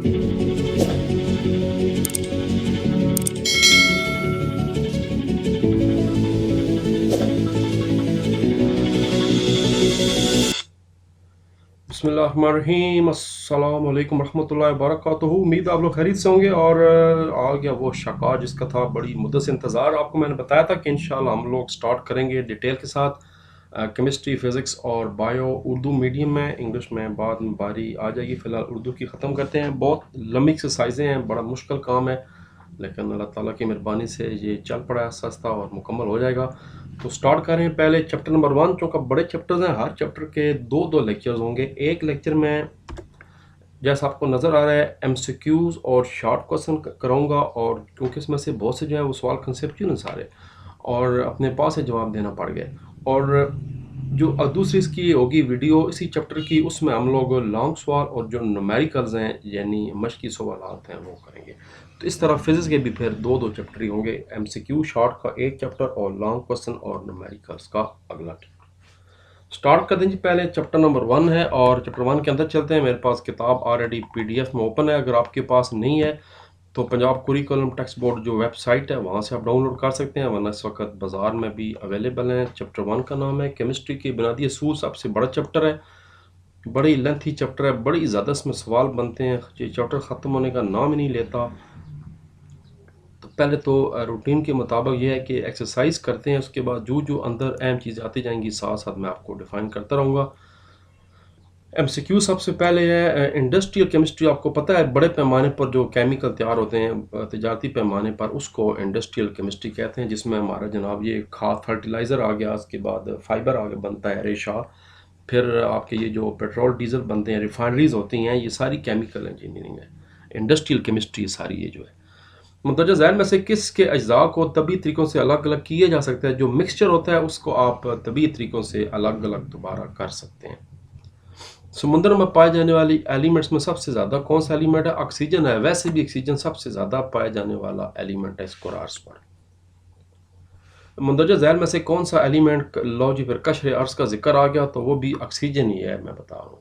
बिस्मिल्लाहिर्रहमानिर्रहीम, अस्सलाम वालेकुम रहमतुल्लाहि वबरकातुहू। उम्मीद आप लोग खैरियत से होंगे। और आ गया वो शका जिसका था बड़ी मुद्दत से इंतज़ार। आपको मैंने बताया था कि इंशाल्लाह हम लोग स्टार्ट करेंगे डिटेल के साथ केमिस्ट्री, फिज़िक्स और बायो। उर्दू मीडियम में, इंग्लिश में बाद में बारी आ जाएगी। फ़िलहाल उर्दू की ख़त्म करते हैं। बहुत लंबी एक्सरसाइजें हैं, बड़ा मुश्किल काम है, लेकिन अल्लाह ताला की मेहरबानी से ये चल पड़ा है सस्ता और मुकम्मल हो जाएगा। तो स्टार्ट करें पहले चैप्टर नंबर 1। चूँकि बड़े चैप्टर्स हैं, हर चैप्टर के दो दो लेक्चर्स होंगे। एक लेक्चर में जैसा आपको नज़र आ रहा है एमसीक्यूज़ और शॉर्ट क्वेश्चन कराऊंगा, और क्योंकि इसमें से बहुत से जो है वो सवाल कंसेप्चुअल सारे और अपने पास से जवाब देना पड़ गया। और जो दूसरी इसकी होगी वीडियो इसी चैप्टर की, उसमें हम लोग लॉन्ग सवाल और जो न्यूमेरिकल्स हैं यानी मश्की सवालात हैं वो करेंगे। तो इस तरह फिजिक्स के भी फिर दो दो चैप्टर ही होंगे, एमसीक्यू शॉर्ट का एक चैप्टर और लॉन्ग क्वेश्चन और न्यूमेरिकल्स का अगला चैप्टर। स्टार्ट कर दें जी। पहले चैप्टर नंबर 1 है और चैप्टर 1 के अंदर चलते हैं। मेरे पास किताब ऑलरेडी पीडीएफ में ओपन है। अगर आपके पास नहीं है तो पंजाब कुरिकुलम टेक्स्ट बोर्ड जो वेबसाइट है वहाँ से आप डाउनलोड कर सकते हैं, वरना इस वक्त बाज़ार में भी अवेलेबल है। चैप्टर 1 का नाम है केमिस्ट्री के बुनियादी असूल। सबसे बड़ा चैप्टर है, बड़ी लेंथी चैप्टर है, बड़ी ज़्यादा इसमें सवाल बनते हैं। ये चैप्टर ख़त्म होने का नाम ही नहीं लेता। तो पहले तो रूटीन के मुताबिक ये है कि एक्सरसाइज करते हैं, उसके बाद जो जो अंदर अहम चीज़ें आती जाएंगी साथ साथ मैं आपको डिफ़ाइन करता रहूँगा। एमसीक्यू सबसे पहले है इंडस्ट्रियल केमिस्ट्री। आपको पता है बड़े पैमाने पर जो केमिकल तैयार होते हैं तिजारती पैमाने पर, उसको इंडस्ट्रियल केमिस्ट्री कहते हैं, जिसमें हमारा जनाब ये खाद फर्टिलाइज़र आ गया, उसके बाद फाइबर आगे बनता है, रेशा, फिर आपके ये जो पेट्रोल डीजल बनते हैं, रिफाइनरीज होती हैं, ये सारी केमिकल इंजीनियरिंग है, इंडस्ट्रियल केमिस्ट्री सारी ये जो है। मुंदरजा ज़ैल में से किसके अज्जा को तभी तरीक़ों से अलग अलग किया जा सकता है? जो मिक्सचर होता है उसको आप तभी तरीक़ों से अलग अलग दोबारा कर सकते हैं। समुद्र में पाए जाने वाली एलिमेंट्स में सबसे ज़्यादा कौन सा एलिमेंट है? ऑक्सीजन है। वैसे भी ऑक्सीजन सबसे ज़्यादा पाए जाने वाला एलिमेंट है स्क्वायर अर्स पर। मुंदरजा ज़ैल में से कौन सा एलिमेंट लो जी फिर कशर अर्स का जिक्र आ गया तो वो भी ऑक्सीजन ही है, मैं बता रहा हूँ।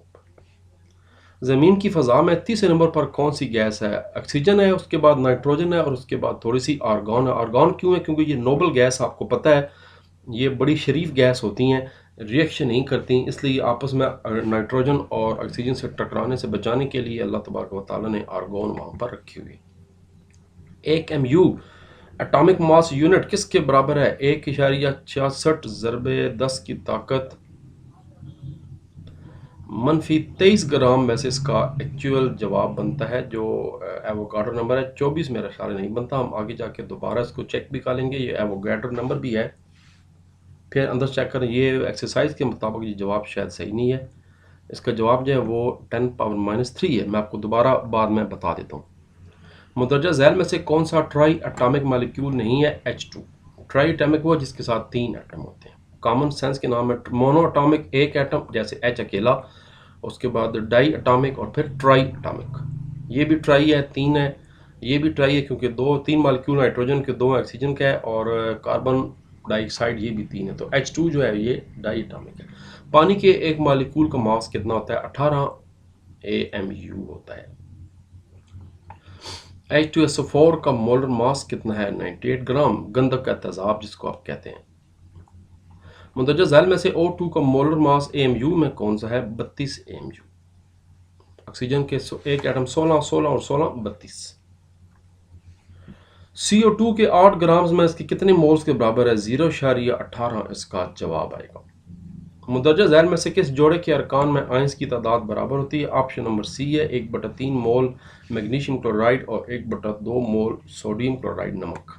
ज़मीन की फ़ज़ा में तीसरे नंबर पर कौन सी गैस है? ऑक्सीजन है, उसके बाद नाइट्रोजन है और उसके बाद थोड़ी सी आर्गॉन है। आर्गॉन क्यों है? क्योंकि ये नोबल गैस, आपको पता है ये बड़ी शरीफ गैस होती हैं, रिएक्शन नहीं करती, इसलिए आपस में नाइट्रोजन और ऑक्सीजन से टकराने से बचाने के लिए अल्लाह तबारक व तआला ने आर्गॉन वहाँ पर रखी हुई। 1 MU एटॉमिक मास यूनिट किसके बराबर है? 1.66 ज़रबे 10 की ताकत -23 ग्राम में से इसका एक्चुअल जवाब बनता है। जो एवोगाड्रो नंबर है 24 मेरा ख्याल नहीं बनता, हम आगे जाके दोबारा इसको चेक भी कर लेंगे। ये एवोगाड्रो नंबर भी है, फिर अंदर चेक करें। ये एक्सरसाइज के मुताबिक ये जवाब शायद सही नहीं है, इसका जवाब जो है वो 10⁻³ है। मैं आपको दोबारा बाद में बता देता हूँ। मुंदरजा ज़ैल में से कौन सा ट्राई एटॉमिक मालिक्यूल नहीं है? H2। ट्राई एटॉमिक वो जिसके साथ 3 एटम होते हैं। कॉमन सेंस के नाम है मोनो एटॉमिक, एक एटम जैसे H अकेला, उसके बाद डाई एटॉमिक और फिर ट्राई एटॉमिक। ये भी ट्राई है, 3 है, ये भी ट्राई है क्योंकि 3 मालिक्यूल नाइट्रोजन के, 2 ऑक्सीजन का है, और कार्बन डाइऑक्साइड ये भी 3 है। तो H2 जो है ये डाई एटॉमिक है। पानी के एक मालिक्यूल का मास कितना होता है? 18 AMU होता है। H2SO4 का मोलर मास कितना है? 98 ग्राम। गंधक का तेजाब जिसको आप कहते हैं। मुंदरजा ज़ैल में से O2 का मोलर मास AMU में कौन सा है? 32 AMU। ऑक्सीजन के एक एटम 16 और 16 32। CO2 के 8 ग्राम्स में इसके कितने मोल्स के बराबर है? 0.18 इसका जवाब आएगा। मुंदरजा ज़ैल में से किस जोड़े के अरकान में आयंस की तादाद बराबर होती है? ऑप्शन नंबर सी है 1/3 मोल मैग्नीशियम क्लोराइड और 1/2 मोल सोडियम क्लोराइड नमक।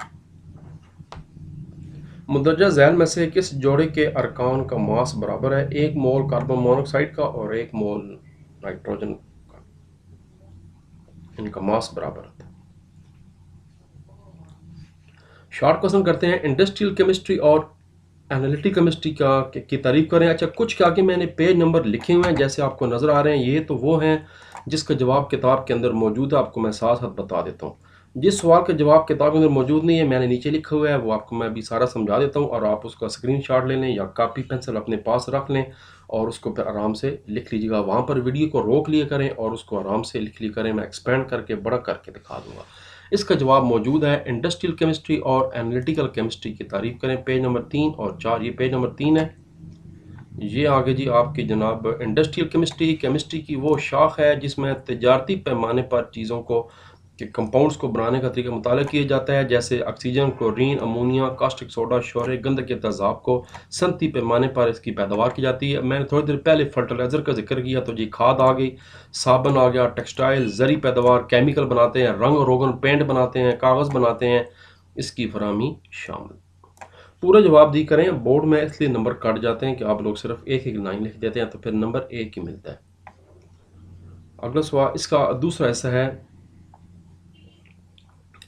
मुंदरजा ज़ैल में से किस जोड़े के अरकान का मास बराबर है? 1 मोल कार्बन मोनोऑक्साइड का और 1 मोल नाइट्रोजन का, इनका मास बराबर होता है। शॉर्ट क्वेश्चन करते हैं। इंडस्ट्रियल केमिस्ट्री और एनालिटिक केमिस्ट्री की तारीफ करें। अच्छा, कुछ के आगे मैंने पेज नंबर लिखे हुए हैं जैसे आपको नज़र आ रहे हैं, ये तो वो हैं जिसका जवाब किताब के अंदर मौजूद है, आपको मैं साथ साथ बता देता हूँ। जिस सवाल का जवाब किताब के अंदर मौजूद नहीं है, मैंने नीचे लिखा हुआ है, वो आपको मैं अभी सारा समझा देता हूँ और आप उसका स्क्रीनशॉट ले लें या कॉपी पेंसिल अपने पास रख लें और उसको फिर आराम से लिख लीजिएगा। वहाँ पर वीडियो को रोक लिया करें और उसको आराम से लिख लिया करें। मैं एक्सपेंड करके बड़ा करके दिखा दूँगा। इसका जवाब मौजूद है। इंडस्ट्रियल केमिस्ट्री और एनालिटिकल केमिस्ट्री की तारीफ़ करें, पेज नंबर 3 और 4। ये पेज नंबर 3 है। ये आगे जी आपकी जनाब इंडस्ट्रियल केमिस्ट्री, केमिस्ट्री की वो शाख है जिसमें तजारती पैमाने पर चीज़ों को के कंपाउंड्स को बनाने का तरीका मुताला किया जाता है, जैसे oxygen, chlorine, ammonia, caustic soda, शोरे, गंधक के तेज़ाब को सनती पैमाने पर इसकी पैदावार की जाती है। मैंने थोड़ी देर पहले फर्टिलाइज़र का जिक्र किया तो जी खाद आ गई, साबुन आ गया, टेक्सटाइल, ज़री पैदावार, केमिकल बनाते हैं, रंग रोगन पेंट बनाते हैं, कागज़ बनाते हैं, इसकी फराहमी शामिल। पूरा जवाब दी करें। बोर्ड में इसलिए नंबर कट जाते हैं कि आप लोग सिर्फ एक एक लाइन लिख देते हैं तो फिर नंबर एक ही मिलता है। अगला सवाल, इसका दूसरा ऐसा है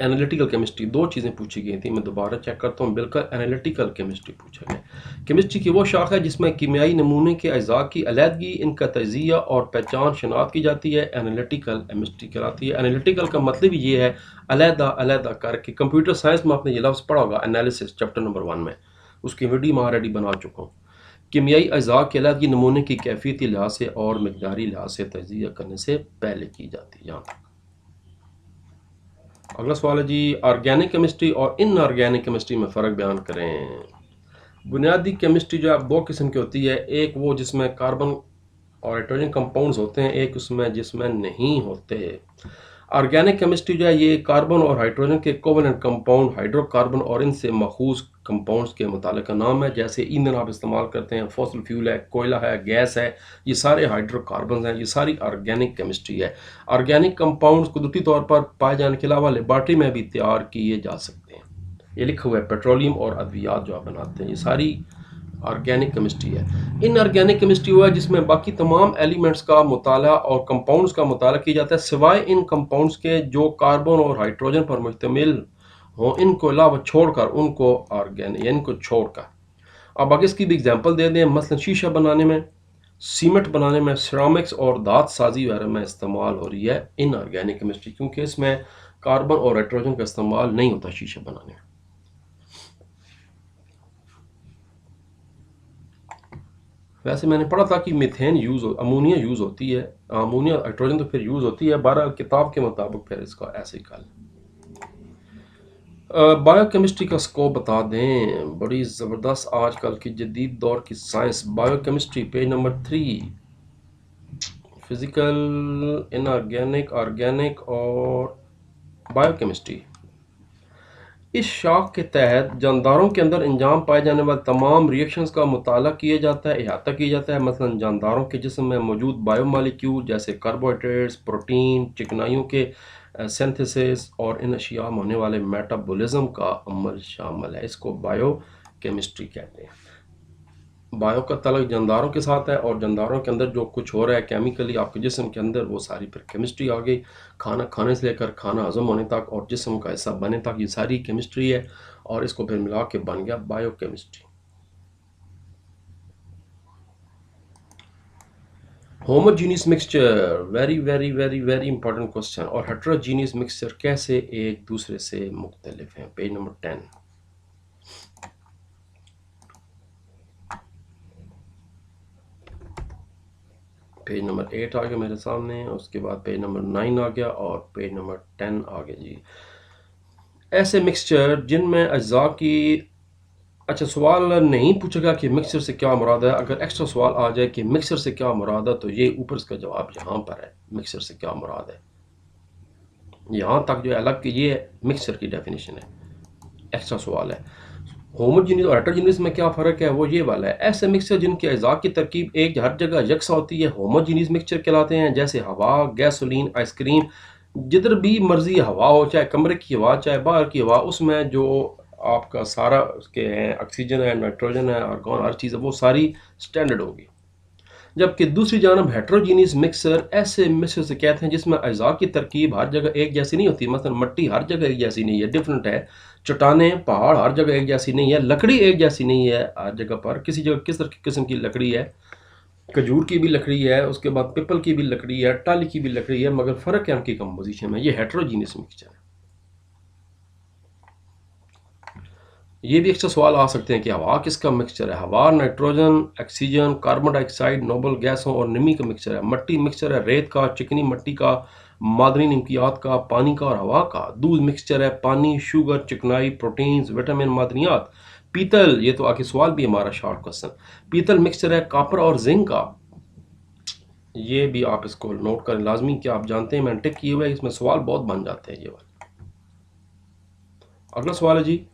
एनालिटिकल केमिस्ट्री। दो चीज़ें पूछी गई थी, मैं दोबारा चेक करता हूँ। बिल्कुल एनालिटिकल केमिस्ट्री पूछा गया। केमिस्ट्री की वो शाखा है जिसमें कीमियाई नमूने के अज्जा की अलहदगी, इनका तजिया और पहचान शनाख्त की जाती है, एनालिटिकल केमिस्ट्री कहलाती है। एनालिटिकल का मतलब ये है अलहदा अलहदा करके। कंप्यूटर साइंस में आपने ये लफ्ज़ पढ़ा होगा, एनालिसिस, चैप्टर नंबर 1 में, उसकी वीडियो मैं ऑलरेडी बना चुका हूँ। कीमियाई अज्जा के अलहदगी नमूने की कैफियती लिहाज से और मकदारी लिहाज से तजिया करने से पहले की जाती है। अगला सवाल है जी, ऑर्गेनिक केमिस्ट्री और इनऑर्गेनिक केमिस्ट्री में फ़र्क बयान करें। बुनियादी केमिस्ट्री जो है दो किस्म की होती है, एक वो जिसमें कार्बन और हाइड्रोजन कंपाउंड्स होते हैं, एक उसमें जिसमें नहीं होते। ऑर्गेनिक केमिस्ट्री जो है ये कार्बन और हाइड्रोजन के कोवेलेंट कंपाउंड, हाइड्रोकार्बन और इनसे मखूज कंपाउंड्स के मुताले का नाम है। जैसे ईंधन आप इस्तेमाल करते हैं, फॉसिल फ्यूल है, कोयला है, गैस है, ये सारे हाइड्रोकार्बन हैं, ये सारी ऑर्गेनिक केमिस्ट्री है। ऑर्गेनिक कंपाउंड्स कुदरती तौर पर पाए जाने के अलावा लेबॉर्ट्री में भी तैयार किए जा सकते हैं। ये लिखा हुआ है, पेट्रोलियम और अद्वियात जो आप बनाते हैं, ये सारी ऑर्गेनिक केमिस्ट्री है। इनऑर्गेनिक केमिस्ट्री वो है जिसमें बाकी तमाम एलिमेंट्स का मुताला और कंपाउंड्स का मुताला किया जाता है, सिवाय इन कंपाउंड्स के जो कार्बन और हाइड्रोजन पर मुश्तमिल हों, इनको अलावा छोड़कर, उनको ऑर्गेनिक, इनको छोड़कर। अब आगे इसकी भी एग्जांपल दे दें, मसलन शीशा बनाने में, सीमेंट बनाने में, सिरामिक्स और दांत साजी वगैरह में इस्तेमाल हो रही है इनऑर्गेनिक केमिस्ट्री, क्योंकि इसमें कार्बन और हाइड्रोजन का इस्तेमाल नहीं होता शीशा बनाने में। वैसे मैंने पढ़ा था कि मीथेन अमोनिया यूज़ होती है, अमोनिया हाइड्रोजन तो फिर यूज़ होती है, 12 किताब के मुताबिक फिर इसका ऐसे ही कल। बायोकेमिस्ट्री का स्कोप बता दें। बड़ी ज़बरदस्त आजकल की जदीद दौर की science. Biochemistry page number 3, physical, inorganic, organic और बायोकेमिस्ट्री। इस शाख के तहत जानदारों के अंदर अंजाम पाए जाने वाले तमाम रिएक्शंस का मुताला किया जाता है, अहाता किया जाता है। मसलन जानदारों के जिस्म में मौजूद बायोमॉलिक्यूल जैसे कार्बोहाइड्रेट्स, प्रोटीन, चिकनाइयों के सिंथेसिस और इन अशिया में होने वाले मेटाबॉलिज्म का अमल शामिल है। इसको बायो केमिस्ट्री कहते हैं। बायो का तल्लुक जानदारों के साथ है और जानदारों के अंदर जो कुछ हो रहा है केमिकली आपके जिस्म के अंदर, वो सारी फिर केमिस्ट्री आ गई। खाना खाने से लेकर खाना हजम होने तक और जिस्म का हिस्सा बने तक ये सारी केमिस्ट्री है और इसको फिर मिला के बन गया bio chemistry. Homogeneous mixture, very very very very important question. और हेट्रोजीनियस मिक्सचर कैसे एक दूसरे से मुख्तलिफ हैं, पेज नंबर 10। पेज नंबर 8 आ गया मेरे सामने, उसके बाद पेज नंबर 9 आ गया और पेज नंबर 10 आ गया जी। ऐसे मिक्सचर जिनमें अज्जा की, अच्छा सवाल नहीं पूछेगा कि मिक्सचर से क्या मुराद है। अगर एक्स्ट्रा सवाल आ जाए कि मिक्सचर से क्या मुराद है तो ये ऊपर इसका जवाब यहाँ पर है, मिक्सचर से क्या मुराद है। यहाँ तक जो है अलग कि ये मिक्सचर की डेफिनेशन है, एक्स्ट्रा सवाल है। होमोजीनियस और हेटेरोजीनियस में क्या फ़र्क है, वो ये वाला है। ऐसे मिक्सचर जिनके अज़ा की तरकीब एक हर जगह यकसा होती है होमोजीनियस मिक्सचर कहलाते हैं, जैसे हवा, गैसोलीन, आइसक्रीम। जिधर भी मर्जी हवा हो, चाहे कमरे की हवा चाहे बाहर की हवा, उसमें जो आपका सारा उसके हैं, ऑक्सीजन है, नाइट्रोजन है, आर्गन, हर चीज़ है, वो सारी स्टैंडर्ड होगी। जबकि दूसरी जानब हेट्रोजीनियस मिक्सर ऐसे मिक्सर से कहते हैं जिसमें अज़ा की तरकीब हर जगह एक जैसी नहीं होती। मतलब मट्टी हर जगह एक जैसी नहीं है, डिफरेंट है। चट्टानें, पहाड़ हर जगह एक जैसी नहीं है। लकड़ी एक जैसी नहीं है हर जगह पर। किसी जगह किस तरह किस्म की लकड़ी है, खजूर की भी लकड़ी है, उसके बाद पीपल की भी लकड़ी है, टाली की भी लकड़ी है, मगर फ़र्क है उनकी कंपोजिशन में। ये हेट्रोजीनियस मिक्सचर है। ये भी एक्स्ट्रा सवाल आ सकते हैं कि हवा किसका मिक्सचर है। हवा nitrogen, oxygen, carbon dioxide, noble गैसों और नमी का मिक्सचर है। मट्टी मिक्सचर है रेत का, चिकनी मिट्टी का, मादनी नमकियात का, पानी का और हवा का। दूध मिक्सचर है पानी, शुगर, चिकनाई, प्रोटीन्स, विटामिन, मादनियात। पीतल, ये तो आखिर सवाल भी हमारा शॉर्ट क्वेश्चन, पीतल मिक्सचर है कॉपर और जिंक का। ये भी आप इसको नोट करें लाजमी कि आप जानते हैं मैंने टिक किए हुए, इसमें सवाल बहुत बन जाते हैं ये वाले। अगला सवाल है जी,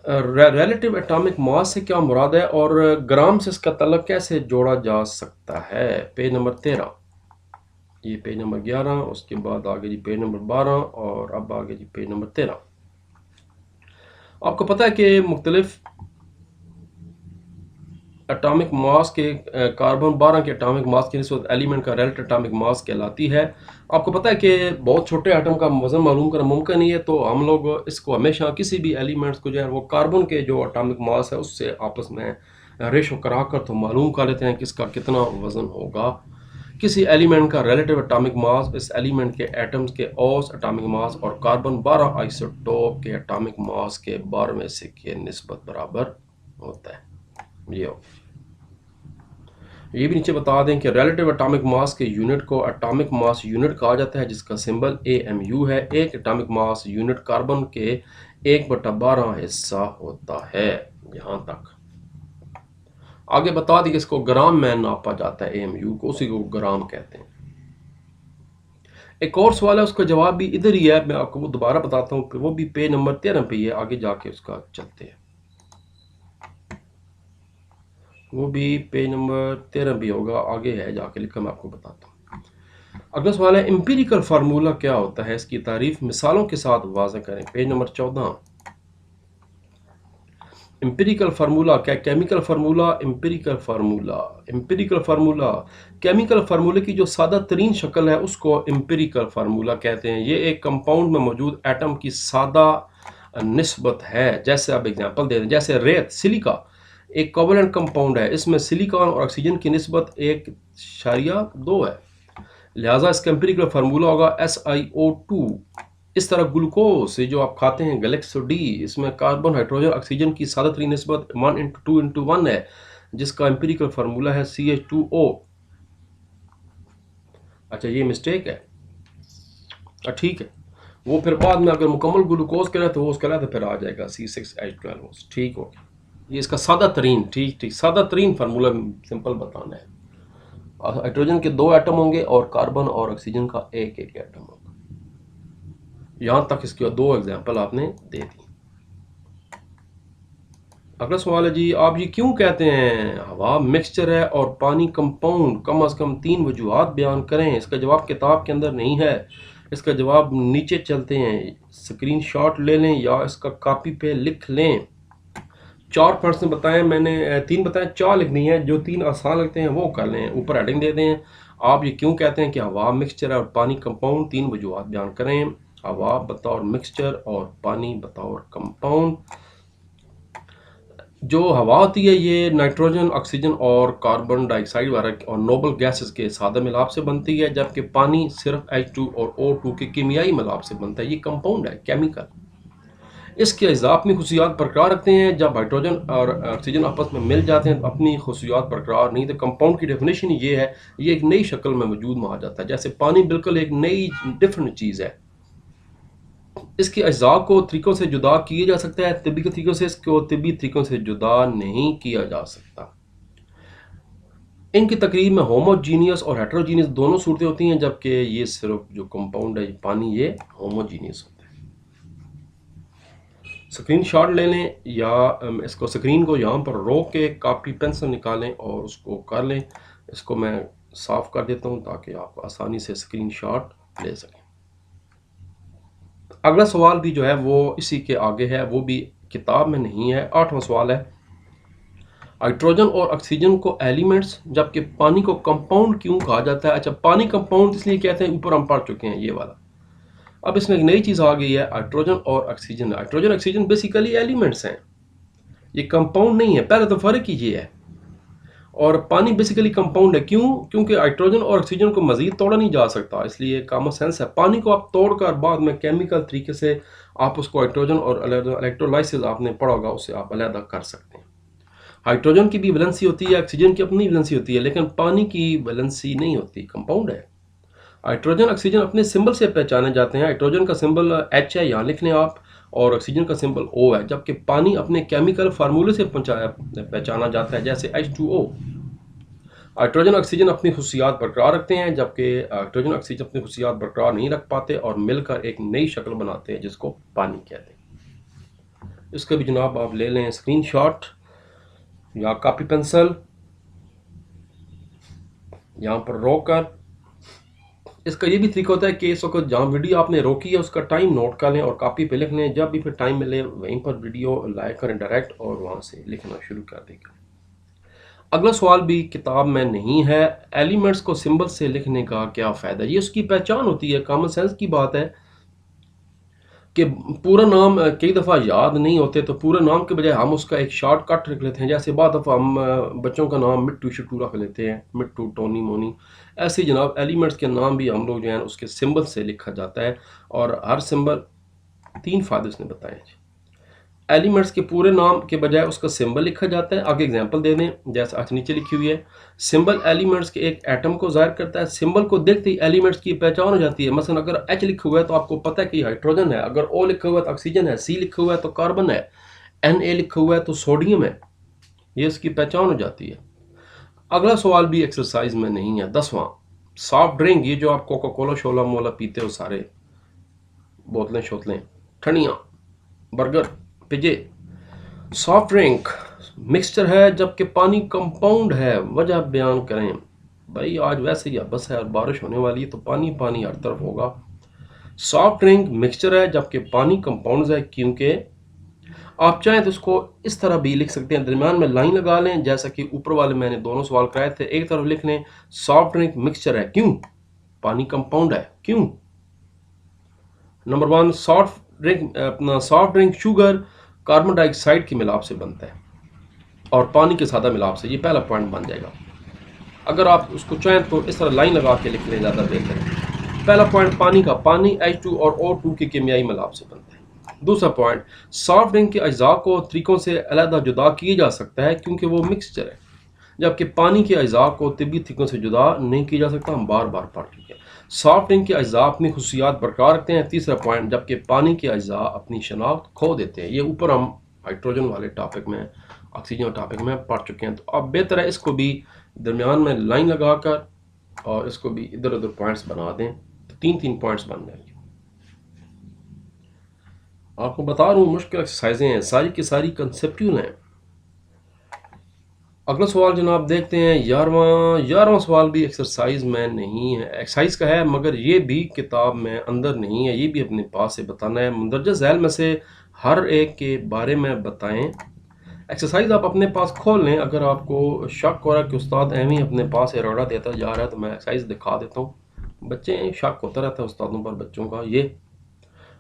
रिलेटिव एटॉमिक मास से क्या मुराद है और ग्राम से इसका तल्लुक कैसे जोड़ा जा सकता है। पेज नंबर 13, ये पेज नंबर 11, उसके बाद आगे जी पेज नंबर 12 और अब आगे जी पेज नंबर 13। आपको पता है कि मुख्तलिफ एटॉमिक मास के कार्बन 12 के एटॉमिक मास की निस्बत एलिमेंट का रिलेटिव एटॉमिक मास कहलाती है। आपको पता है कि बहुत छोटे एटम का वजन मालूम करना मुमकिन नहीं है, तो हम लोग इसको हमेशा किसी भी एलिमेंट्स को जो है वो कार्बन के जो एटॉमिक मास है उससे आपस में रेशो करा कर तो मालूम कर लेते हैं किसका कितना वजन होगा। किसी एलिमेंट का रिलेटिव एटॉमिक मास इस एलिमेंट के एटम्स के औसत एटॉमिक मास और कार्बन 12 आइसोटोप के एटॉमिक मास के 12वें हिस्से के निस्बत बराबर होता है। ये भी नीचे बता दें कि रिलेटिव एटॉमिक मास के यूनिट को एटॉमिक मास यूनिट कहा जाता है, जिसका सिंबल AMU है। एक एटॉमिक मास यूनिट कार्बन के 1/12 हिस्सा होता है। यहाँ तक आगे बता दी कि इसको ग्राम में नापा जाता है, AMU को, उसी को ग्राम कहते हैं। एक और सवाल है, उसका जवाब भी इधर ही है, मैं आपको वो दोबारा बताता हूँ, वो भी पेज नंबर 13 पे ही है, आगे जाके उसका चलते हैं। वो भी पेज नंबर 13 भी होगा, आगे है जाके लिखा, मैं आपको बताता हूँ। अगला सवाल है, एम्पिरिकल फार्मूला क्या होता है, इसकी तारीफ मिसालों के साथ वाज़ेह करें। Page number 14। एम्पिरिकल फार्मूला क्या, chemical formula, empirical formula. Empirical formula chemical फार्मूले की जो सादा तरीन शक्ल है उसको एम्पिरिकल फार्मूला कहते हैं। ये एक कंपाउंड में मौजूद एटम की सादा निस्बत है। जैसे आप एग्जांपल दे दें, जैसे रेत, सिलिका एक कोवलेंट कंपाउंड है, इसमें सिलिकॉन और ऑक्सीजन की निस्बत 1.2 है, लिहाजा इसका एम्पिरिकल फार्मूला होगा SiO2। इस तरह ग्लूकोज से जो आप खाते हैं गैलेक्सो डी, इसमें कार्बन, हाइड्रोजन, ऑक्सीजन की सादा तरीन निस्बत 1:2:1 है, जिसका एम्पिरिकल फार्मूला है CH2O। अच्छा ये मिस्टेक है, ठीक है, वो फिर बाद में अगर मुकम्मल ग्लूकोज करें तो वो उसका तो फिर आ जाएगा C6H12। ठीक हो गया, ये इसका सादा तरीन, ठीक सादा तरीन फार्मूला सिंपल बताना है। हाइड्रोजन के 2 एटम होंगे और कार्बन और ऑक्सीजन का एक एटम होगा। यहां तक इसके 2 एग्जांपल आपने दे दी। अगला सवाल है जी, आप ये क्यों कहते हैं हवा मिक्सचर है और पानी कंपाउंड, कम अज कम 3 वजूहात बयान करें। इसका जवाब किताब के अंदर नहीं है, इसका जवाब नीचे चलते हैं, स्क्रीनशॉट ले लें या इसका कॉपी पे लिख लें। 4 पर्सन बताएं, मैंने 3 बताएं, 4 लिखनी है, जो 3 आसान लगते हैं वो कर लें, ऊपर हेडिंग दे दें। आप ये क्यों कहते हैं कि हवा मिक्सचर है और पानी कंपाउंड, 3 वजूहात बयान करें। हवा बतौर मिक्सचर और पानी बतौर कंपाउंड। जो हवा होती है ये नाइट्रोजन, ऑक्सीजन और कार्बन डाइऑक्साइड वगैरह और नोबल गैसेस के सादा मिलाप से बनती है, जबकि पानी सिर्फ H2 और O2 के कीमियाई मिलाप से बनता है। ये कंपाउंड है, केमिकल। इसके अज़ा अपनी खुशियात बरकरार रखते हैं। जब हाइड्रोजन और ऑक्सीजन आपस में मिल जाते हैं तो अपनी खुशियात बरकरार नहीं। तो कंपाउंड की डेफिनेशन ये है, ये एक नई शक्ल में वजूद में आ जाता है, जैसे पानी बिल्कुल एक नई डिफरेंट चीज़ है। इसके अज्जा को तरीकों से जुदा किया जा सकता है, तिब्बी के तरीकों से इसको तिब्बी तरीकों से जुदा नहीं किया जा सकता। इनकी तकरीब में होमोजीनियस और हेट्रोजीनियस दोनों सूरतें होती हैं, जबकि ये सिर्फ जो कंपाउंड है पानी ये होमोजीनियस होता है। स्क्रीनशॉट ले लें या इसको स्क्रीन को यहाँ पर रोक के कॉपी पेंसिल निकालें और उसको कर लें। इसको मैं साफ कर देता हूँ ताकि आप आसानी से स्क्रीनशॉट ले सकें। अगला सवाल भी जो है वो इसी के आगे है, वो भी किताब में नहीं है। 8वां सवाल है, हाइड्रोजन और ऑक्सीजन को एलिमेंट्स जबकि पानी को कंपाउंड क्यों कहा जाता है। अच्छा, पानी कंपाउंड इसलिए कहते हैं, ऊपर हम पढ़ चुके हैं ये वाला। अब इसमें एक नई चीज़ आ गई है, हाइड्रोजन और oxygen. Hydrogen oxygen basically elements हैं, ये कंपाउंड नहीं है, पहले तो फ़र्क ही ये है। और पानी बेसिकली कंपाउंड है, क्यों? क्योंकि हाइड्रोजन और ऑक्सीजन को मजीद तोड़ा नहीं जा सकता, इसलिए कॉमन सेंस है। पानी को आप तोड़कर बाद में केमिकल तरीके से आप उसको हाइड्रोजन और इलेक्ट्रोलाइसिस आपने पढ़ा होगा, उससे आप अलहदा कर सकते हैं। हाइड्रोजन की भी वैलेंसी होती है, ऑक्सीजन की अपनी वैलेंसी होती है, लेकिन पानी की वैलेंसी नहीं होती, कंपाउंड है। हाइड्रोजन ऑक्सीजन अपने सिंबल से पहचाने जाते हैं। हाइड्रोजन का सिंबल H है, यहाँ लिख लें आप, और ऑक्सीजन का सिंबल O है, जबकि पानी अपने केमिकल फार्मूले से पहचाना जाता है, जैसे H2O। हाइड्रोजन ऑक्सीजन अपनी खुशियात बरकरार रखते हैं, जबकि हाइड्रोजन ऑक्सीजन अपनी खुशियात बरकरार नहीं रख पाते और मिलकर एक नई शक्ल बनाते हैं जिसको पानी कहते हैं। इसका भी जनाब आप ले लें स्क्रीनशॉट या कॉपी पेंसिल, यहाँ पर रोकर। इसका ये भी तरीका होता है कि इस वक्त जहाँ वीडियो आपने रोकी है उसका टाइम नोट कर लें और कॉपी पे लिख लें, जब भी फिर टाइम मिले वहीं पर वीडियो लाइक करें डायरेक्ट और वहाँ से लिखना शुरू कर देंगे। अगला सवाल भी किताब में नहीं है, एलिमेंट्स को सिंबल से लिखने का क्या फ़ायदा? ये उसकी पहचान होती है, कॉमन सेंस की बात है कि पूरा नाम कई दफ़ा याद नहीं होते, तो पूरे नाम के बजाय हम उसका एक शॉर्टकट रख लेते हैं। जैसे बाद दफ़ा हम बच्चों का नाम मिट्टू शिट्टू रख लेते हैं, मिट्टू टोनी मोनी। ऐसे ही जनाब एलिमेंट्स के नाम भी हम लोग जो हैं उसके सिंबल से लिखा जाता है, और हर सिंबल 3 फ़ायदे उसने बताए हैं। एलिमेंट्स के पूरे नाम के बजाय उसका सिंबल लिखा जाता है। आगे एग्जांपल दे दें, जैसे आज नीचे लिखी हुई है, सिंबल एलिमेंट्स के एक एटम को जाहिर करता है। सिंबल को देखते ही एलिमेंट्स की पहचान हो जाती है। मसलन अगर H लिखा हुआ है तो आपको पता है कि हाइड्रोजन है, अगर O लिखा हुआ है तो ऑक्सीजन है, C लिखा हुआ है तो कार्बन है, Na लिखा हुआ है तो सोडियम है। ये इसकी पहचान हो जाती है। अगला सवाल भी एक्सरसाइज में नहीं है, 10वां। सॉफ्ट ड्रिंक, ये जो आप कोका कोला शोला मोला पीते हो, सारे बोतलें शोतलें ठंडियाँ बर्गर पिजे, सॉफ्ट ड्रिंक मिक्सचर है जबकि पानी कंपाउंड है, वजह बयान करें। भाई आज वैसे ही बस है और बारिश होने वाली है तो पानी पानी हर तरफ होगा। सॉफ्ट ड्रिंक मिक्सचर है जबकि पानी कंपाउंड है, क्योंकि आप चाहें तो इसको इस तरह भी लिख सकते हैं, दरमियान में लाइन लगा लें, जैसा कि ऊपर वाले मैंने दोनों सवाल कराए थे। एक तरफ लिख लें सॉफ्ट ड्रिंक मिक्सचर है, क्यों? पानी कंपाउंड है, क्यों? Number 1, soft drink sugar carbon dioxide की मिलाप से बनता है और पानी के सादा मिलाप से, ये पहला पॉइंट बन जाएगा। अगर आप उसको चाहें तो इस तरह लाइन लगा के लिख लें, ज़्यादा बेहतर है। पहला पॉइंट पानी का, पानी H2 और O2 के केमियाई मिलाप से बनता है। दूसरा पॉइंट, सॉफ्ट ड्रिंक के अज्जा को तरीकों से अलहदा जुदा किया जा सकता है क्योंकि वो मिक्सचर है, जबकि पानी के अज्जा को तिब्बी तरीकों से जुदा नहीं किया जा सकता, हम बार बार पढ़ चुके हैं। सॉफ्ट ड्रिंक के अज्जा अपनी खुशियात बरकरार रखते हैं। तीसरा पॉइंट, जबकि पानी के अज्जा अपनी शनाख्त खो देते हैं। ये ऊपर हम हाइड्रोजन वाले टॉपिक में, ऑक्सीजन टॉपिक में पढ़ चुके हैं। तो अब बेहतर है इसको भी दरमियान में लाइन लगाकर और इसको भी इधर उधर पॉइंट्स बना दें, तो 3-3 पॉइंट्स बन जाएंगे। आपको बता रहा हूँ मुश्किल एक्सरसाइजें हैं, सारी की सारी कंसेप्चुअल हैं। अगला सवाल जनाब देखते हैं, 11वां सवाल भी एक्सरसाइज में नहीं है, एक्सरसाइज का है मगर ये भी किताब में अंदर नहीं है, ये भी अपने पास से बताना है। मंदरजा झैल में से हर एक के बारे में बताएं। एक्सरसाइज आप अपने पास खोल लें। अगर आपको शक हो रहा है कि उस्ताद एम ही अपने पास इरादा देता जा रहा है तो मैं एक्सरसाइज दिखा देता हूँ। बच्चे शक होता रहता है उस्तादों पर, बच्चों का। ये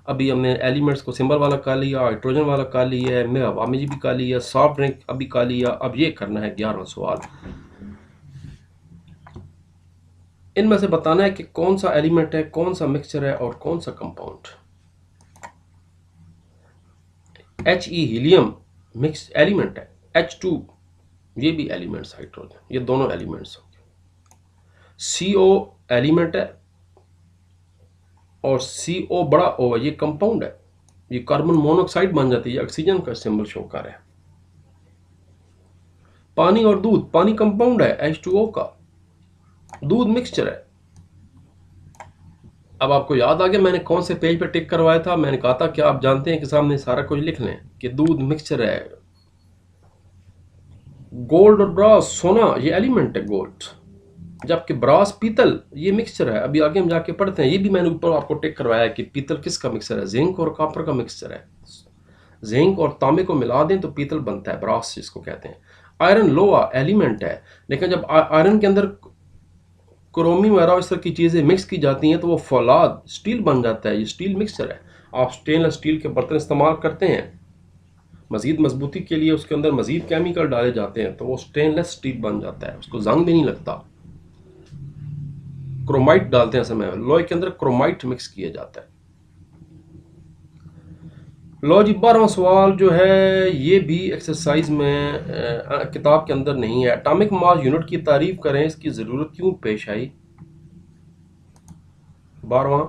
अभी हमने एलिमेंट्स को सिंबल वाला कर लिया, हाइड्रोजन वाला कर लिया है, मैं हवा में भी कर लिया, सॉफ्ट ड्रिंक अभी कर लिया। अब ये करना है 11वां सवाल। इनमें से बताना है कि कौन सा एलिमेंट है, कौन सा मिक्सचर है और कौन सा compound. He helium mix element है, H2 ये भी एलिमेंट्स, हाइड्रोजन, ये दोनों एलिमेंट्स होंगे। CO एलिमेंट है और CO बड़ा O है, ये कंपाउंड है, ये कार्बन मोनोऑक्साइड बन जाती है, ऑक्सीजन का सिंबल शो कर रहा है। पानी और दूध, पानी कंपाउंड है H2O का, दूध मिक्सचर है। अब आपको याद आ गया मैंने कौन से पेज पे टिक करवाया था। मैंने कहा था कि आप जानते हैं कि सामने सारा कुछ लिख लें कि दूध मिक्सचर है। गोल्ड और ब्रास, सोना ये एलिमेंट है गोल्ड, जबकि ब्रास पीतल ये मिक्सचर है। अभी आगे हम जाके पढ़ते हैं। ये भी मैंने ऊपर आपको टिक करवाया है कि पीतल किसका मिक्सचर है, जिंक और कॉपर का मिक्सचर है। जिंक और तांबे को मिला दें तो पीतल बनता है, ब्रास जिसको कहते हैं। आयरन लोहा एलिमेंट है, लेकिन जब आयरन के अंदर क्रोमियम वगैरह इस तरह की चीज़ें मिक्स की जाती हैं तो वो फौलाद स्टील बन जाता है, ये स्टील मिक्सचर है। आप स्टेनलेस स्टील के बर्तन इस्तेमाल करते हैं मज़ीद मजबूती के लिए उसके अंदर मज़ीद केमिकल डाले जाते हैं तो वो स्टेनलेस स्टील बन जाता है, उसको जंग भी नहीं लगता। क्रोमाइट डालते हैं समय लोहे के अंदर क्रोमाइट मिक्स किया जाता है। लो जी 12वां सवाल जो है ये भी एक्सरसाइज में किताब के अंदर नहीं है। एटॉमिक मास यूनिट की तारीफ करें, इसकी ज़रूरत क्यों पेश आई। 12वां,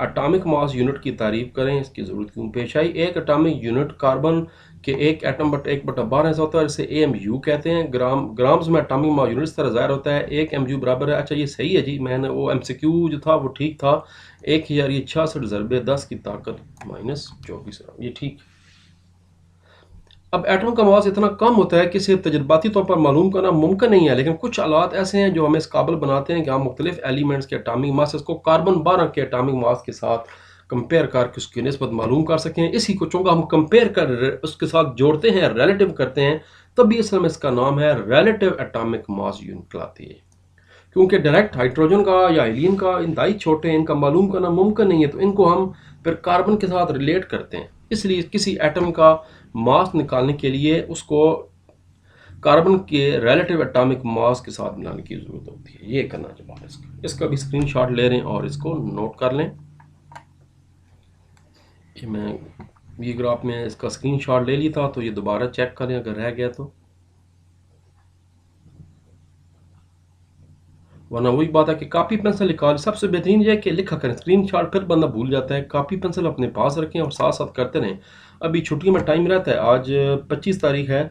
एटॉमिक मास यूनिट की तारीफ करें, इसकी ज़रूरत क्यों पेश आई। एक एटॉमिक यूनिट कार्बन के एक एटम बट 1/12 ऐसा होता है, जिसे AMU कहते हैं। ग्राम्स में एटॉमिक मास यूनिट इस तरह ज़ाहिर होता है, 1 MU बराबर है। अच्छा ये सही है जी, मैंने वो MCQ जो था वो ठीक था। 1066 ज़रबे 10 की ताकत -24, ये ठीक। अब एटम का मास इतना कम होता है कि इसे तजर्बाती तौर पर मालूम करना मुमकिन नहीं है, लेकिन कुछ हालात ऐसे हैं जो हमें इस काबिल बनाते हैं कि हम मुख्तलिफ एलिमेंट्स के एटॉमिक मास को कार्बन 12 के एटॉमिक मास के साथ कंपेयर करके उसकी निस्बत मालूम कर सकें। इसी को चूँकि हम कंपेयर कर उसके साथ जोड़ते हैं, रिलेटिव करते हैं, तभी असल में इसका नाम है रिलेटिव एटॉमिक मास यूनिट कहलाती है। क्योंकि डायरेक्ट हाइड्रोजन का या हीलियम का इंतहाई छोटे हैं, इनका मालूम करना मुमकिन नहीं है, तो इनको हम फिर कार्बन के साथ रिलेट करते हैं। इसलिए किसी एटम का मास निकालने के लिए उसको कार्बन के रिलेटिव एटॉमिक मास के साथ मिलाने की ज़रूरत होती है। ये करना चाहिए इसका भी स्क्रीनशॉट ले रहे हैं और इसको नोट कर लें। ये मैं ये ग्राफ में इसका स्क्रीनशॉट ले लिया था, तो ये दोबारा चेक करें अगर रह गया तो, वरना वही बात है कि कापी पेंसिल निकाल। सबसे बेहतरीन ये है कि लिखा करें, स्क्रीनशॉट फिर बंदा भूल जाता है। कापी पेंसिल अपने पास रखें और साथ साथ करते रहें। अभी छुट्टियों में टाइम रहता है, आज 25 तारीख है,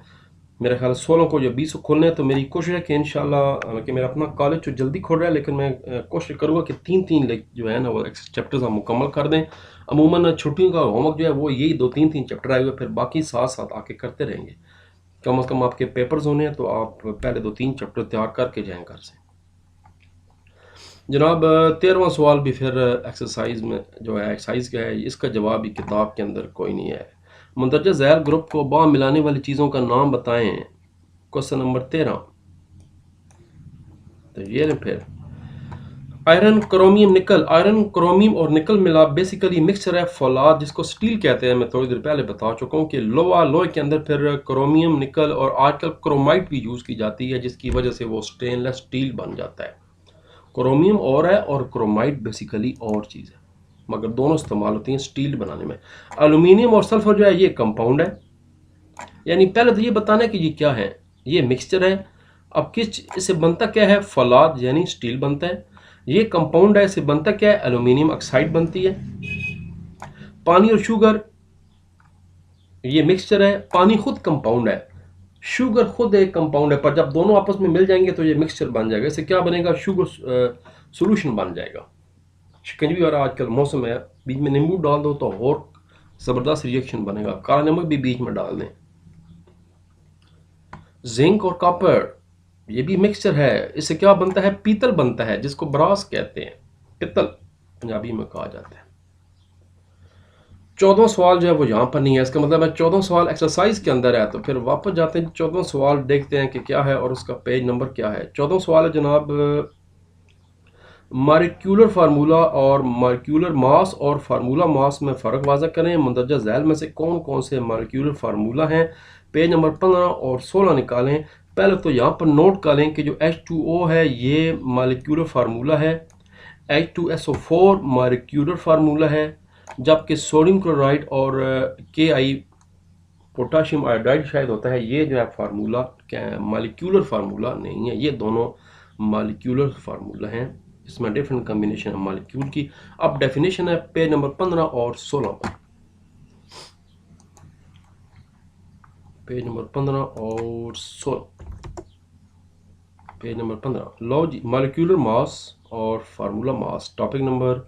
मेरे ख्याल 16 को या 20 को खोलने हैं। तो मेरी कोशिश है कि इंशाल्लाह, कि मेरा अपना कॉलेज जो जल्दी खोल रहा है, लेकिन मैं कोशिश करूँगा कि 3-3 जो है ना वो चैप्टर्स हम मुकम्मल कर दें। अमूमन छुट्टियों का होमवर्क जो है वो यही 2-3 चैप्टर आए हुए, फिर बाकी साथ साथ आके करते रहेंगे। कम अज़ कम आपके पेपर्स होने हैं तो आप पहले 2-3 चैप्टर तैयार करके जाएँ घर से। जनाब 13वां सवाल भी फिर एक्सरसाइज में जो है, एक्सरसाइज का है, इसका जवाब भी किताब के अंदर कोई नहीं है। मंदरजा ज़ैल ग्रुप को बाम मिलाने वाली चीज़ों का नाम बताएं। Question number 13। तो ये फिर आयरन, क्रोमियम, निकल। आयरन, क्रोमियम और निकल मिला बेसिकली मिक्सचर है फौलाद, जिसको स्टील कहते हैं। मैं थोड़ी देर पहले बता चुका हूँ कि लोहे के अंदर फिर क्रोमियम, निकल और आजकल क्रोमाइट भी यूज़ की जाती है, जिसकी वजह से वो स्टेनलेस स्टील बन जाता है। क्रोमियम और है और क्रोमाइट बेसिकली और चीज़ है, मगर दोनों इस्तेमाल होती हैं स्टील बनाने में। एल्यूमिनियम और सल्फर जो है ये कंपाउंड है। यानी पहले तो ये बताना है कि ये क्या है, ये मिक्सचर है। अब इससे बनता क्या है, फौलाद यानी स्टील बनता है। ये कंपाउंड है, इससे बनता क्या है, एल्यूमिनियम ऑक्साइड बनती है। पानी और शुगर ये मिक्सचर है। पानी खुद कंपाउंड है, शुगर खुद एक कंपाउंड है, पर जब दोनों आपस में मिल जाएंगे तो ये मिक्सचर बन जाएगा। इससे क्या बनेगा, शुगर सॉल्यूशन बन जाएगा। शिकंजी और आजकल मौसम है, बीच में नींबू डाल दो तो और ज़बरदस्त रिएक्शन बनेगा। काला नमक भी बीच में डाल दें। जिंक और कॉपर ये भी मिक्सचर है। इससे क्या बनता है, पीतल बनता है, जिसको ब्रास कहते हैं, पित्तल पंजाबी में कहा जाता है। 14वां सवाल जो है वो यहाँ पर नहीं है, इसका मतलब है 14वां सवाल एक्सरसाइज के अंदर है। तो फिर वापस जाते हैं, 14वां सवाल देखते हैं कि क्या है और उसका पेज नंबर क्या है। 14वां सवाल है जनाब, मॉलिक्यूलर फार्मूला और मॉलिक्यूलर मास और फार्मूला मास में फ़र्क वाज़ा करें। मंदरजा झैल में से कौन कौन से मॉलिक्यूलर फार्मूला हैं। पेज नंबर 15 और 16 निकालें। पहले तो यहाँ पर नोट कर लें कि जो H2O है ये मॉलिक्यूलर फार्मूला है, H2SO4 मॉलिक्यूलर फार्मूला है, जबकि सोडियम क्लोराइड और Ki पोटाशियम आयोडाइड शायद होता है, ये जो है फार्मूला मॉलिक्यूलर फार्मूला नहीं है। ये दोनों मॉलिक्यूलर फार्मूला हैं, इसमें डिफरेंट कम्बिनेशन है मॉलिक्यूल की। अब डेफिनेशन है पेज नंबर 15 और 16 पर। पेज नंबर 15 और 16, पेज नंबर 15 लो जी, मॉलिक्यूलर मास और फार्मूला मास, टॉपिक नंबर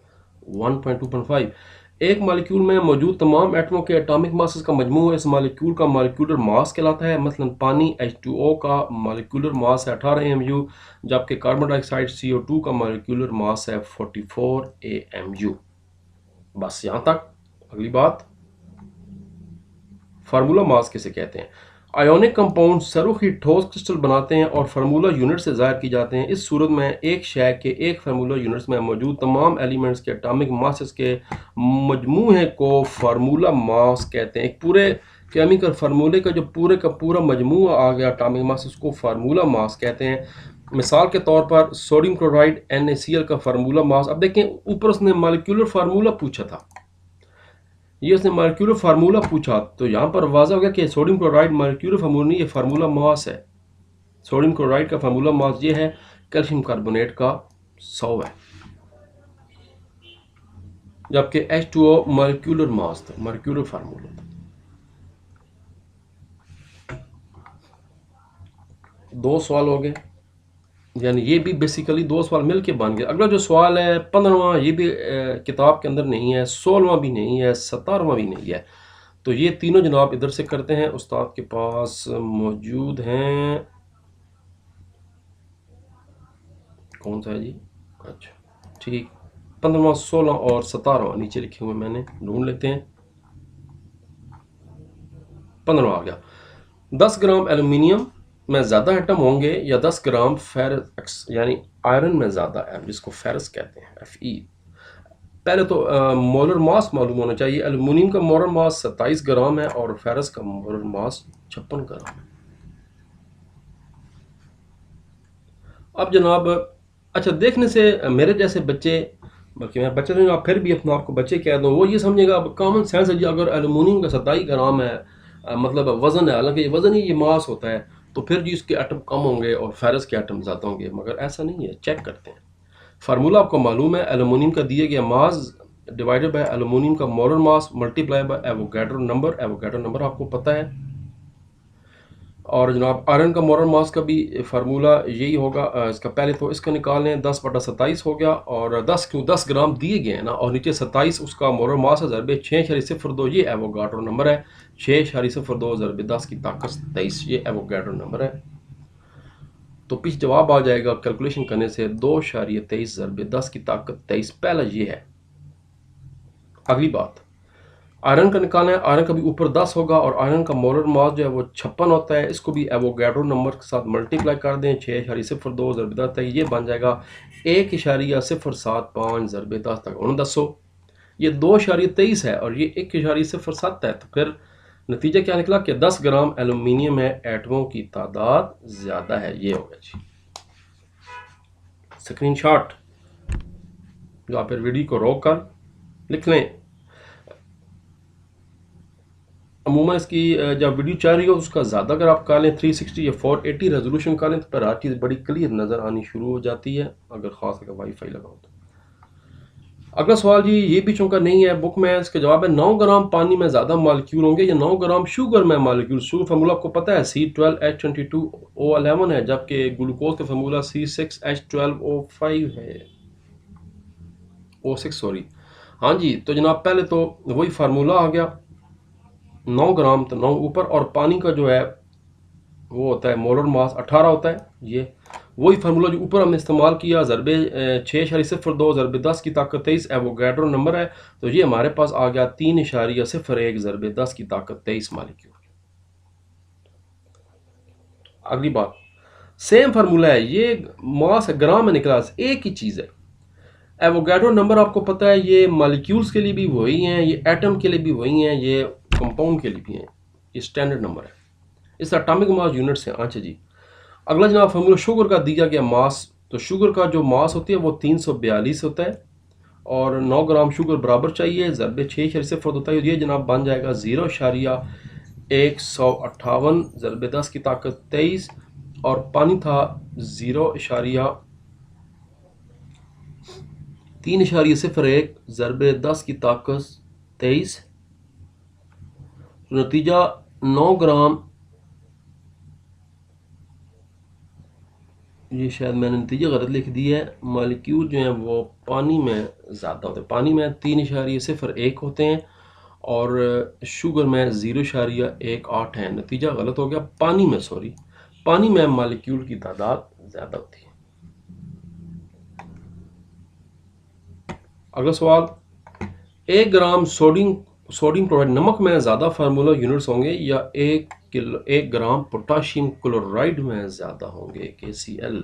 1.2.5। एक मॉलिक्यूल में मौजूद तमाम एटमों के एटॉमिक मासेस का मजमू इस मॉलिक्यूल का मॉलिक्यूलर मास कहलाता है। मसलन पानी H2O का मॉलिक्यूलर मास है 18 AMU, जबकि कार्बन डाइऑक्साइड CO2 का मॉलिक्यूलर मास है 44 AMU। बस यहाँ तक। अगली बात, फार्मूला मास किसे कहते हैं। आयोनिक कंपाउंड सरुखी ठोस क्रिस्टल बनाते हैं और फार्मूला यूनिट से ज़ाहिर की जाते हैं। इस सूरत में एक शय के एक फार्मूला यूनिट्स में मौजूद तमाम एलिमेंट्स के एटॉमिक मासेस के मजमूए को फार्मूला मास कहते हैं। एक पूरे केमिकल फार्मूले का जो पूरे का पूरा मजमूआ आ गया एटॉमिक मास, उसको फार्मूला मास कहते हैं। मिसाल के तौर पर सोडियम क्लोराइड NaCl का फार्मूला मास, अब देखें ऊपर उसने मॉलिक्यूलर फार्मूला पूछा था, ये उसने मॉलिक्यूलर फार्मूला पूछा, तो यहाँ पर वाज़ा हो गया कि सोडियम क्लोराइड मॉलिक्यूलर फार्मूला नहीं, ये फार्मूला मास है। सोडियम क्लोराइड का फार्मूला मास ये है, कैल्शियम कार्बोनेट का 100 है, जबकि H2O मॉलिक्यूलर मास था, मॉलिक्यूलर फार्मूला था। दो सवाल हो गए, यानी ये भी बेसिकली दो सवाल मिलके बन गए। अगला जो सवाल है 15वां, ये भी किताब के अंदर नहीं है, 16वां भी नहीं है, 17वां भी नहीं है। तो ये तीनों जनाब इधर से करते हैं, उस्ताद के पास मौजूद हैं। कौन सा है जी? अच्छा ठीक, 15वां, 16 और 17वां नीचे लिखे हुए मैंने, ढूंढ लेते हैं। 15वां आ गया, 10 ग्राम एल्यूमिनियम में ज़्यादा एटम होंगे या 10 ग्राम फेरस यानी आयरन में ज़्यादा एटम, जिसको फेरस कहते हैं, Fe। पहले तो मोलर मास मालूम होना चाहिए। एल्यूमिनियम का मोलर मास 27 ग्राम है और फेरस का मोलर मास 56 ग्राम है। अब जनाब, अच्छा देखने से मेरे जैसे बच्चे, बल्कि मैं बच्चे नहीं, आप फिर भी अपने आप को बच्चे कह दो, वो ये समझेगा, अब कॉमन सेंस है जी, अगर एल्यूमिनियम का 27 ग्राम है, मतलब वज़न है, हालांकि ये वज़न ही, ये मास होता है, तो फिर जी उसके एटम कम होंगे और फेरस के एटम ज़्यादा होंगे, मगर ऐसा नहीं है। चेक करते हैं, फार्मूला आपको मालूम है, एल्यूमिनियम का दिया गया मास डिवाइडेड बाय एल्यूमिनियम का molar mass multiply by Avogadro number. Avogadro number आपको पता है। और जनाब आयरन का मोलर मास का भी फार्मूला यही होगा। इसका पहले तो इसका निकाल लें, 10/27 हो गया, और 10 क्यों 10 ग्राम दिए गए हैं ना, और नीचे 27 उसका मोलर मास है, ज़रबे 6.02, ये एवोगाड्रो नंबर है। 6.02 ज़रबे 10 की ताकत 23, ये एवोगाड्रो नंबर है। तो पीछे जवाब आ जाएगा कैलकुलेशन करने से 2.23 ज़रबे 10 की ताकत 23, पहला ये है। अगली बात, आयरन का निकालना है, आयरन का भी ऊपर 10 होगा और आयरन का मोलर मास जो है वो 56 होता है। इसको भी एवोगाड्रो नंबर के साथ मल्टीप्लाई कर दें, 6.02 ज़रबे 10 तक, ये बन जाएगा 1.075 ज़रबे 10 तक 29। ये 2.23 है और ये 1.07 है, तो फिर नतीजा क्या निकला कि 10 ग्राम एल्यूमिनियम है, एटमों की तादाद ज़्यादा है। ये हो गया जी स्क्रीनशॉट, जो आप फिर वीडियो को रोक कर लिख लें। अमूमन इसकी जब वीडियो चल रही हो उसका ज़्यादा अगर आप कर लें, 360 या 480 रेजोल्यूशन कर लें, तो फिर हर चीज़ बड़ी क्लियर नज़र आनी शुरू हो जाती है, अगर ख़ास करके वाईफाई लगा हो तो। अगला सवाल जी, ये भी चूंकि नहीं है बुक में, इसका जवाब है 9 ग्राम पानी में ज़्यादा मालिक्यूल होंगे या 9 ग्राम शुगर में मालिक्यूल। शुगर फार्मूला आपको पता है, C12H22O11 है, जबकि ग्लूकोज का फार्मूला C6H12O5 है, O6 सॉरी। हाँ जी, तो जनाब पहले तो वही फार्मूला आ गया, 9 ग्राम तो 9 ऊपर, और पानी का जो है वो होता है मोलर मास 18 होता है। ये वही फार्मूला जो ऊपर हमने इस्तेमाल किया, ज़रबे 6.02 ज़रबे 10 की ताकत 23 एवोगाड्रो नंबर है, तो ये हमारे पास आ गया 3.01 ज़रबे 10 की ताकत 23 मालिक्यूल। अगली बात, सेम फार्मूला है, ये मास ग्राम में निकला, एक ही चीज़ है। एवोगाड्रो नंबर आपको पता है, ये मालिक्यूल्स के लिए भी वही हैं, ये एटम के लिए भी वही हैं, ये कंपाउंड के लिए भी हैं, ये स्टैंडर्ड नंबर है, इस एटॉमिक मास यूनिट्स हैं। अच्छा जी, अगला जनाब फार्मूला शुगर का दिया गया मास, तो शुगर का जो मास होती है वो 342 होता है, और 9 ग्राम शुगर बराबर चाहिए, ज़रबे 6.0 होता है, ये जनाब बन जाएगा 0.158 ज़रबे 10 की ताकत 23, और पानी था 3.01 ज़रबे 10 की ताकत 23। नतीजा 9 ग्राम, ये शायद मैंने नतीजा गलत लिख दिया है, मालिक्यूल जो हैं वो पानी में ज़्यादा होते हैं, पानी में 3.01 होते हैं और शुगर में 0.18 है। नतीजा गलत हो गया, पानी में, सॉरी, पानी में मालिक्यूल की तादाद ज़्यादा होती है। अगला सवाल, 1 ग्राम सोडियम क्लोराइड नमक में ज़्यादा फार्मूला यूनिट्स होंगे या 1 ग्राम पोटाशियम क्लोराइड में ज़्यादा होंगे, KCl।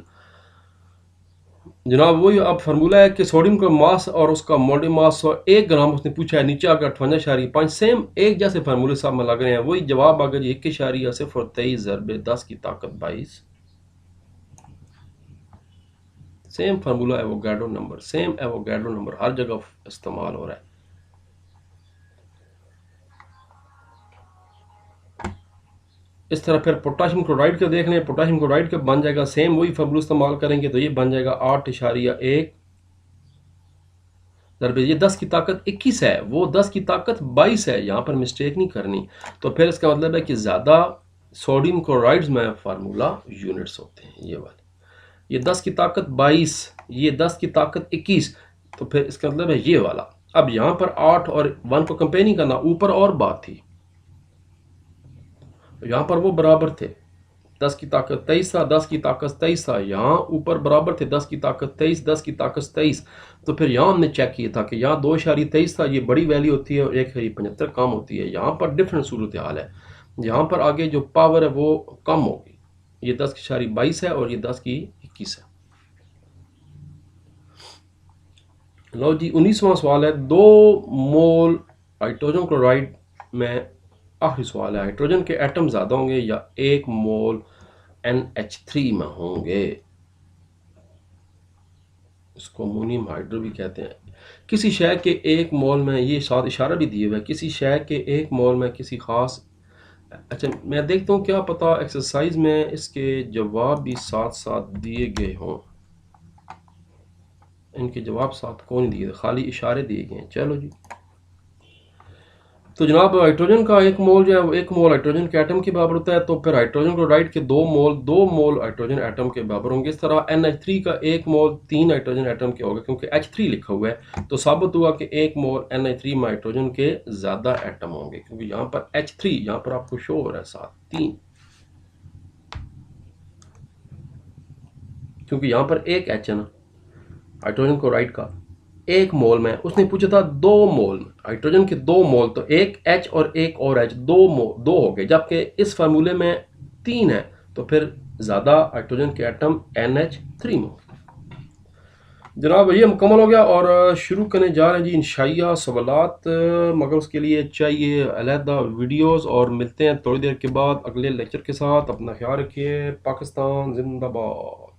जनाब वही अब फार्मूला है कि सोडियम का मास और उसका मोल्डिंग मास, और 1 ग्राम उसने पूछा है, नीचे आकर 58.5, सेम एक जैसे फार्मूले साहब में लग रहे हैं। वही जवाब आगे 1.023 ज़रबे 10 की ताकत 22। Same formula Avogadro number, same Avogadro number हर जगह इस्तेमाल हो रहा है। इस तरह फिर पोटाशियम क्लोराइड का देख लें। पोटाशियम क्लोराइड का बन जाएगा सेम वही फार्मूला इस्तेमाल करेंगे तो ये बन जाएगा 8.1 ज़रबे, ये 10 की ताकत 21 है, वो 10 की ताकत 22 है, यहाँ पर मिस्टेक नहीं करनी। तो फिर इसका मतलब है कि ज़्यादा सोडियम क्लोराइड्स में फार्मूला यूनिट्स होते हैं ये वाले। ये 10 की ताकत 22, ये 10 की ताकत 21, तो फिर इसका मतलब है ये वाला। अब यहाँ पर 8 और 1 को कंपेयर नहीं करना, ऊपर और बात थी, यहाँ पर वो बराबर थे, 10 की ताकत 23 था, 10 की ताकत 23 था, यहाँ ऊपर बराबर थे, 10 की ताकत 23, 10 की ताकत 23। तो फिर यहाँ हमने चेक किया था कि यहाँ 2.23 था, ये बड़ी वैल्यू होती है, और 1.75 कम होती है। यहाँ पर डिफरेंट सूरत हाल है, यहाँ पर आगे जो पावर है वो कम होगी, ये 10.22 है और ये 10 की 21 है। लो जी 19वां सवाल है, 2 मोल हाइड्रोजन क्लोराइड में, आखिरी सवाल है, हाइड्रोजन के एटम ज़्यादा होंगे या 1 मोल NH3 में होंगे? इसको अमोनियम हाइड्रो भी कहते हैं। किसी शय के 1 मोल में, ये साथ इशारा भी दिए हुआ है, किसी शय के 1 मोल में किसी खास, अच्छा मैं देखता हूँ क्या पता एक्सरसाइज में इसके जवाब भी साथ साथ दिए गए हों। इनके जवाब साथ कौन दिए, खाली इशारे दिए गए हैं। चलो जी, तो जनाब हाइड्रोजन का 1 मोल जो है वो 1 मोल हाइड्रोजन के एटम के बराबर होता है, तो फिर हाइड्रोजन क्लोराइड के 2 मोल हाइड्रोजन एटम के बराबर होंगे। इस तरह NH3 का 1 मोल 3 हाइड्रोजन एटम के होगा, क्योंकि H3 लिखा हुआ है, तो साबित हुआ कि 1 मोल NH3 में हाइड्रोजन के ज़्यादा एटम होंगे, क्योंकि यहाँ पर H3 यहाँ पर आपको शो हो रहा है साथ 3, क्योंकि यहाँ पर एक H है ना हाइड्रोजन क्लोराइड का 1 मोल में। उसने पूछा था 2 मोल हाइड्रोजन के 2 मोल, तो एक H और एक और H, 2 हो गए, जबकि इस फार्मूले में 3 है, तो फिर ज़्यादा हाइड्रोजन के एटम NH3 में। जनाब ये मुकम्मल हो गया, और शुरू करने जा रहे हैं जी इंशाइया सवालात, मगर उसके लिए चाहिए अलहदा वीडियोस, और मिलते हैं थोड़ी देर के बाद अगले लेक्चर के साथ। अपना ख्याल रखिए। पाकिस्तान जिंदाबाद।